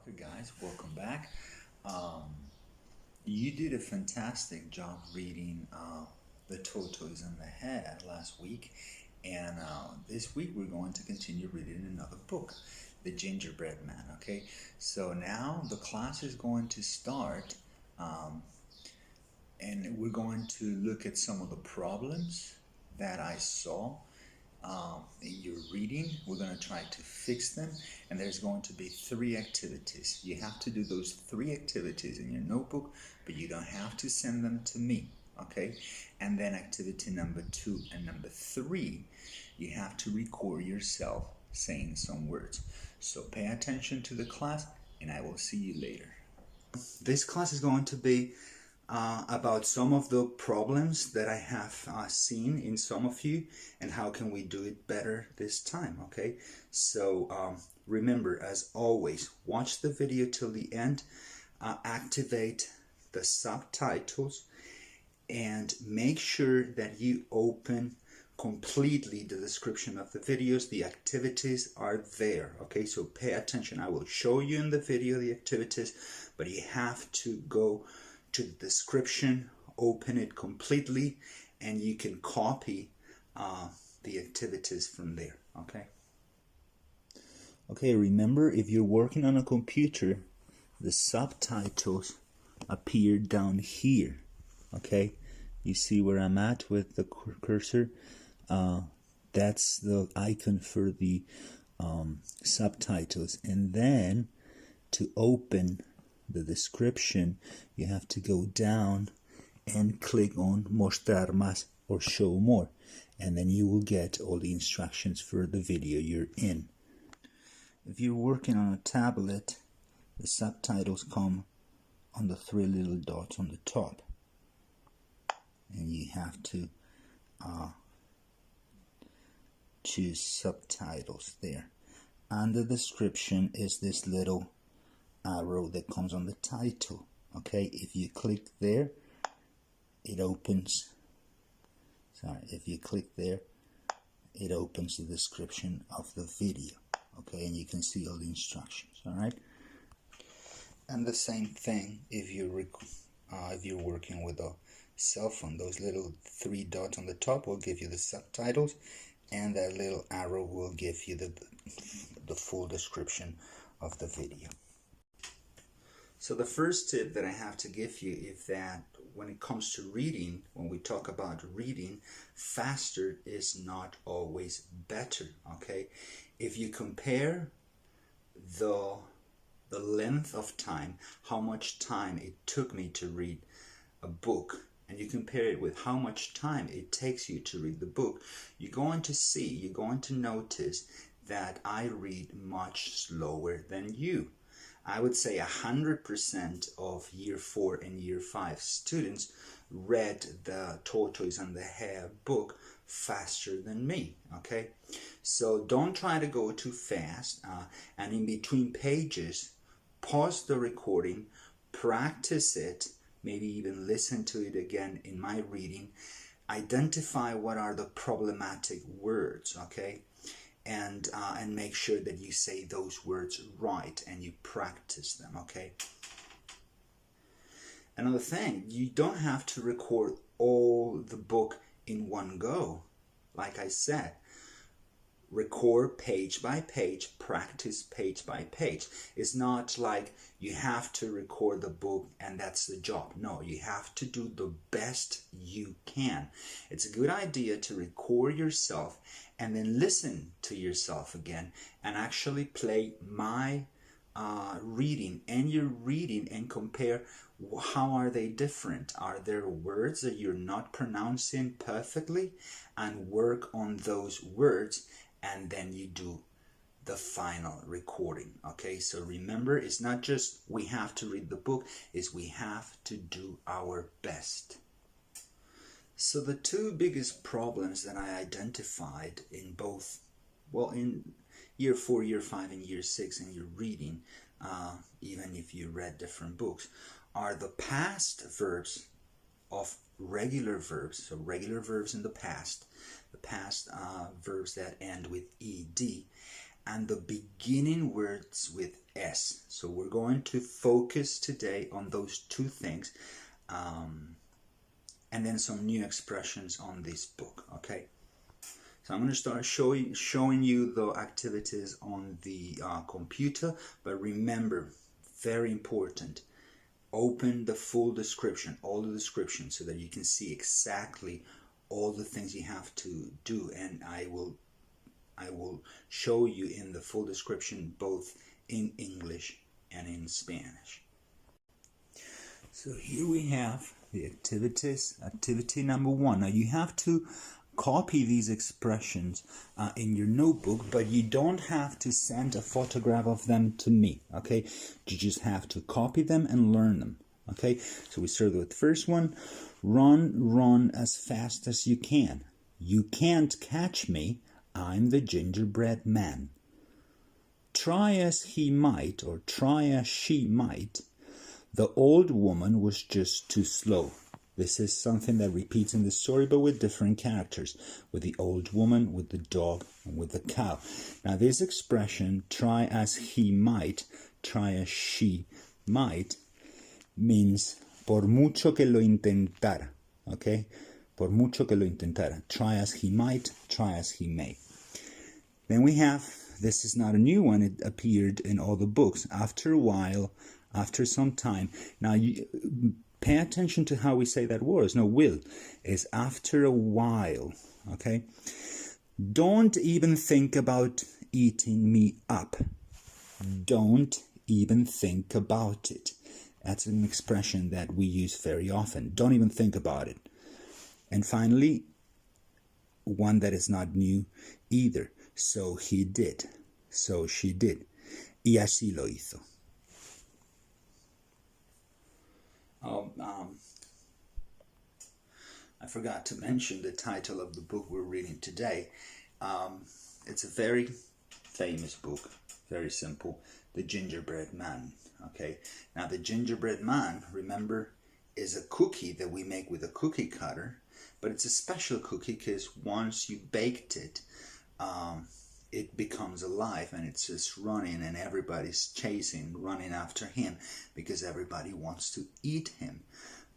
Okay guys, welcome back. You did a fantastic job reading The Tortoise and the Hare last week, and this week we're going to continue reading another book, The Gingerbread Man. Okay, so now the class is going to start, and we're going to look at some of the problems that I saw in your reading. We're going to try to fix them, and there's going to be 3 activities. You have to do those 3 activities in your notebook, but you don't have to send them to me, okay? And then activity number 2 and number 3, you have to record yourself saying some words. So pay attention to the class, and I will see you later. This class is going to be about some of the problems that I have seen in some of you, and how can we do it better this time, okay? So remember, as always, watch the video till the end, activate the subtitles, and make sure that you open completely the description of the videos. The activities are there, okay? So pay attention. I will show you in the video the activities, but you have to go to the description, open it completely, and you can copy the activities from there, okay? Okay, remember, if you're working on a computer, the subtitles appear down here, okay? You see where I'm at with the cursor? That's the icon for the subtitles. And then to open the description, you have to go down and click on mostrar más or show more, and then you will get all the instructions for the video you're in. If you're working on a tablet, the subtitles come on the 3 little dots on the top, and you have to choose subtitles there. And the description is this little arrow that comes on the title, okay? If you click there, it opens, if you click there, it opens the description of the video, okay? And you can see all the instructions, all right? And the same thing if you're working with a cell phone. Those little 3 dots on the top will give you the subtitles, and that little arrow will give you the full description of the video. So the first tip that I have to give you is that when it comes to reading, when we talk about reading, faster is not always better, okay? If you compare the length of time, how much time it took me to read a book, and you compare it with how much time it takes you to read the book, you're going to notice that I read much slower than you. I would say 100% of year 4 and year 5 students read the Tortoise and the Hare book faster than me, okay? So don't try to go too fast, and in between pages, pause the recording, practice it, maybe even listen to it again in my reading, identify what are the problematic words, okay? And make sure that you say those words right and you practice them, okay? Another thing, you don't have to record all the book in one go. Like I said, record page by page, practice page by page. It's not like you have to record the book and that's the job. No, you have to do the best you can. It's a good idea to record yourself and then listen to yourself again and actually play my reading and your reading and compare how are they different. Are there words that you're not pronouncing perfectly? And work on those words, and then you do the final recording, okay? So remember, it's not just we have to read the book, it's we have to do our best. So the 2 biggest problems that I identified in both, well, in year 4, year 5, and year 6 in your reading, even if you read different books, are the past verbs of regular verbs, so regular verbs in the past verbs that end with ed, and the beginning words with S. So we're going to focus today on those two things, and then some new expressions on this book, okay? So I'm going to start showing you the activities on the computer, but remember, very important, open the full description, all the descriptions, so that you can see exactly all the things you have to do, and I will show you in the full description both in English and in Spanish. So here we have the activities. Activity number 1. Now you have to copy these expressions in your notebook, but you don't have to send a photograph of them to me, okay? You just have to copy them and learn them, okay? So we start with the first one. Run as fast as you can. You can't catch me. I'm the gingerbread man. Try as he might, or try as she might, the old woman was just too slow. This is something that repeats in the story, but with different characters, with the old woman, with the dog, and with the cow. Now this expression, try as he might, try as she might, means por mucho que lo intentara, okay? Por mucho que lo intentara. Try as he might, try as he may. Then we have, this is not a new one, it appeared in all the books. After a while, after some time. Now, you pay attention to how we say that word. No, will is after a while, okay? Don't even think about eating me up. Don't even think about it. That's an expression that we use very often. Don't even think about it. And finally, one that is not new either. So he did. So she did. Y así lo hizo. I forgot to mention the title of the book we're reading today. It's a very famous book, very simple, The Gingerbread Man. Okay, now the Gingerbread Man, remember, is a cookie that we make with a cookie cutter, but it's a special cookie because once you baked it, it becomes alive and it's just running and everybody's running after him because everybody wants to eat him.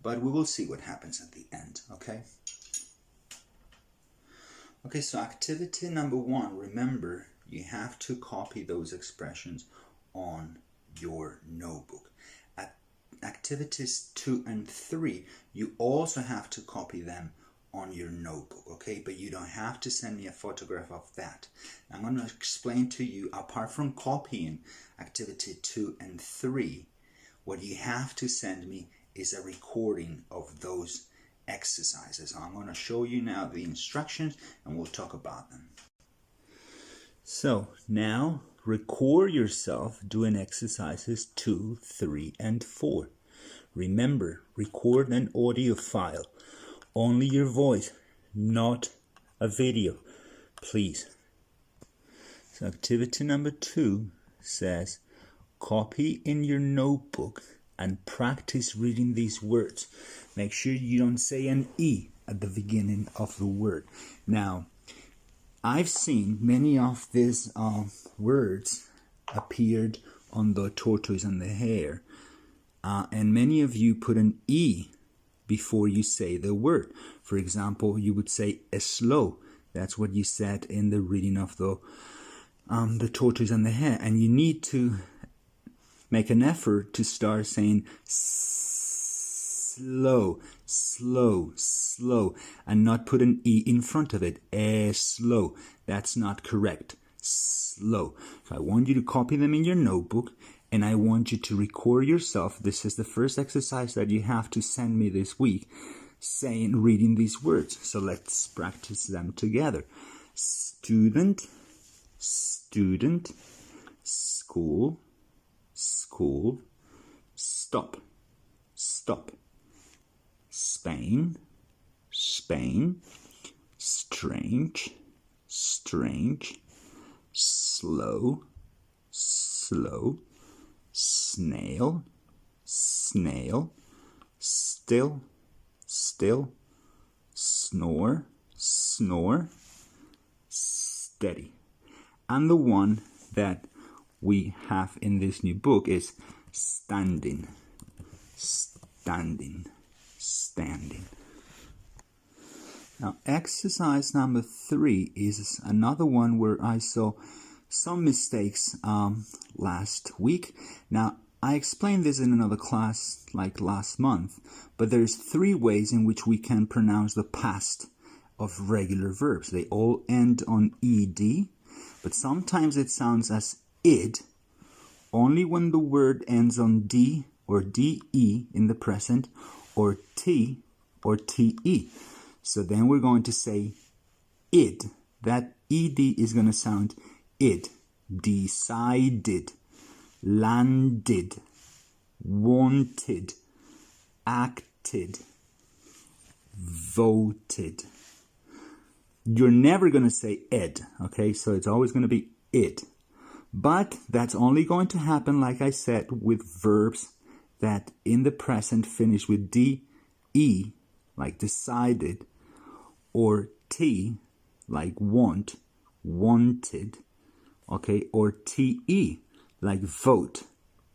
But we will see what happens at the end, okay? Okay, so activity number 1, remember, you have to copy those expressions on your notebook. At activities 2 and 3, you also have to copy them on your notebook, okay? But you don't have to send me a photograph of that. I'm going to explain to you, apart from copying activity 2 and 3, what you have to send me is a recording of those exercises. I'm going to show you now the instructions and we'll talk about them. So now record yourself doing exercises 2, 3, and 4. Remember, record an audio file. Only your voice, not a video, please. So activity number 2 says, copy in your notebook and practice reading these words. Make sure you don't say an E at the beginning of the word. Now, I've seen many of these words appeared on the tortoise and the hare, and many of you put an E before you say the word. For example, you would say slow. That's what you said in the reading of the tortoise and the hare. And you need to make an effort to start saying slow, slow, slow, and not put an E in front of it. Slow. That's not correct. Slow. So I want you to copy them in your notebook, and I want you to record yourself. This is the first exercise that you have to send me this week, reading these words. So let's practice them together. Student, student, school, school, stop, stop, Spain, Spain, strange, strange, slow, slow, snail, snail, still, still, snore, snore, steady. And the one that we have in this new book is standing, standing, standing. Now, exercise number 3 is another one where I saw some mistakes last week. Now, I explained this in another class like last month, but there's 3 ways in which we can pronounce the past of regular verbs. They all end on ed, but sometimes it sounds as id only when the word ends on d or de in the present, or t or te. So then we're going to say id. That ed is going to sound id. Decided, landed, wanted, acted, voted. You're never going to say ed, okay? So it's always going to be id. But that's only going to happen, like I said, with verbs that in the present finish with de, like decided, or t, like want, wanted, okay, or te, like vote,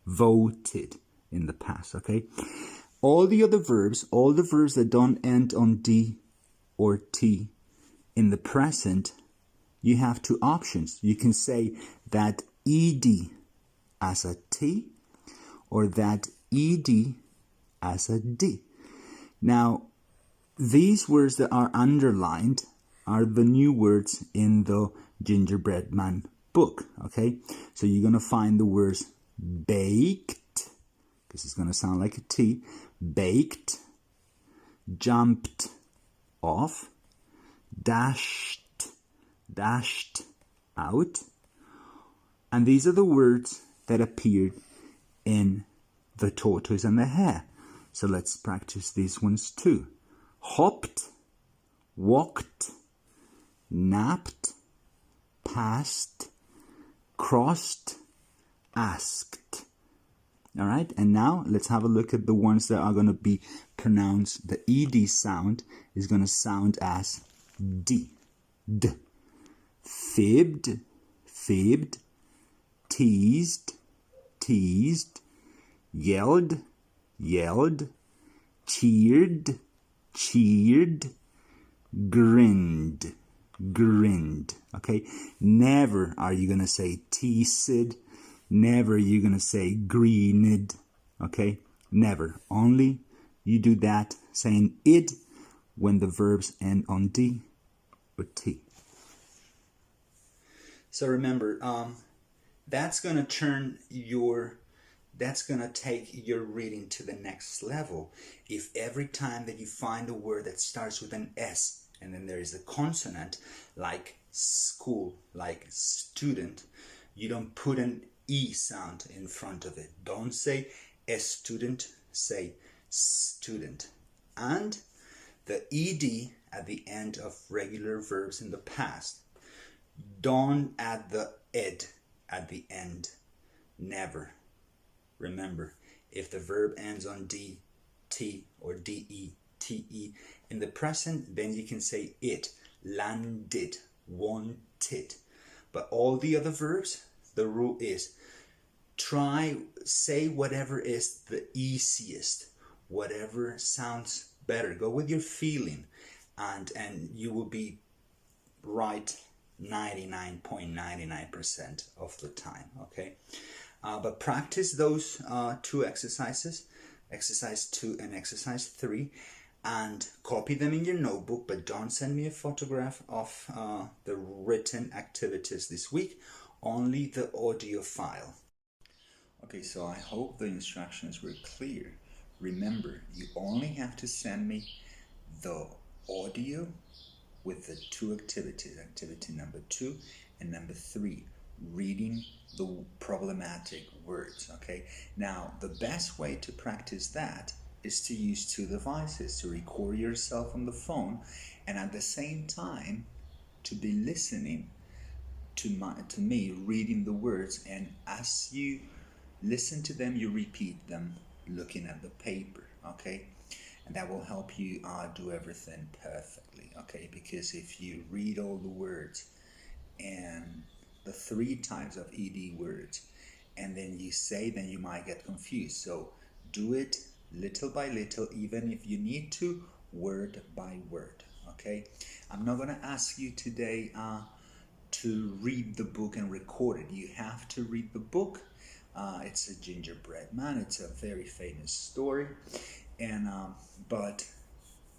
voted in the past, okay? All the other verbs, all the verbs that don't end on d or t in the present, you have 2 options. You can say that ed as a t or that ed as a d. Now, these words that are underlined are the new words in the Gingerbread Man book, okay? So you're going to find the words baked, because it's going to sound like a T, baked, jumped off, dashed, dashed out. And these are the words that appeared in The Tortoise and the Hare. So let's practice these ones too. Hopped, walked, napped, passed, crossed, asked. All right, and now let's have a look at the ones that are going to be pronounced. The ed sound is going to sound as d. D. Fibbed, fibbed, teased, teased, yelled, yelled, cheered, cheered, grinned, grinned. Okay, never are you going to say teased. Never you're going to say greened. Okay, never. Only you do that saying id when the verbs end on d or t. So remember, that's going to take your reading to the next level. If every time that you find a word that starts with an S and then there is a consonant, like school, like student, you don't put an E sound in front of it. Don't say a student, say student. And the ed at the end of regular verbs in the past, don't add the ed at the end. Never. Remember, if the verb ends on d, t, or de, te in the present, then you can say it, landed, wanted. But all the other verbs, the rule is say whatever is the easiest, whatever sounds better. Go with your feeling, and you will be right 99.99% of the time, okay? But practice those 2 exercises, exercise 2 and exercise 3, and copy them in your notebook, but don't send me a photograph of the written activities this week, only the audio file. Okay, so I hope the instructions were clear. Remember, you only have to send me the audio with the 2 activities, activity number 2 and number 3, reading the problematic words, okay? Now, the best way to practice that is to use 2 devices, to record yourself on the phone and at the same time to be listening to me reading the words, and as you listen to them, you repeat them looking at the paper, okay? And that will help you do everything perfectly, okay? Because if you read all the words and the 3 types of ed words, and then you say, then you might get confused. So do it little by little, even if you need to, word by word. Okay, I'm not going to ask you today to read the book and record it. You have to read the book. It's a Gingerbread Man. It's a very famous story, and but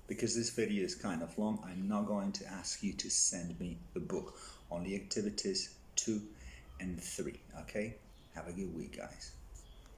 because this video is kind of long, I'm not going to ask you to send me the book. Only activities 2 and 3. Okay, have a good week, guys.